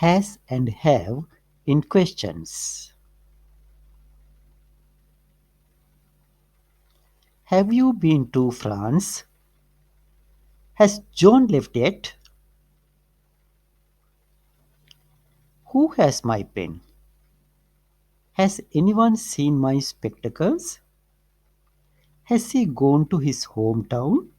has and have in questions. Have you been to France? Has John left yet? Who has my pen? Has anyone seen my spectacles? Has he gone to his hometown?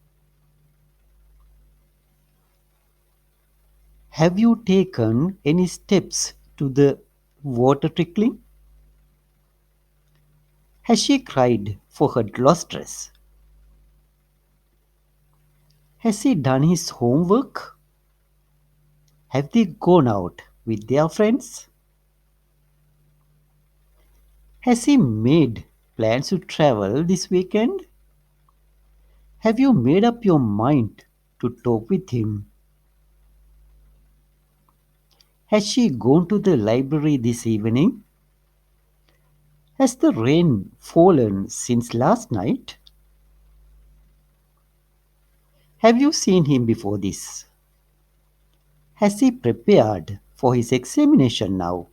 Have you taken any steps to the water trickling? Has she cried for her lost dress? Has he done his homework? Have they gone out with their friends? Has he made plans to travel this weekend? Have you made up your mind to talk with him? Has she gone to the library this evening? Has the rain fallen since last night? Have you seen him before this? Has he prepared for his examination now?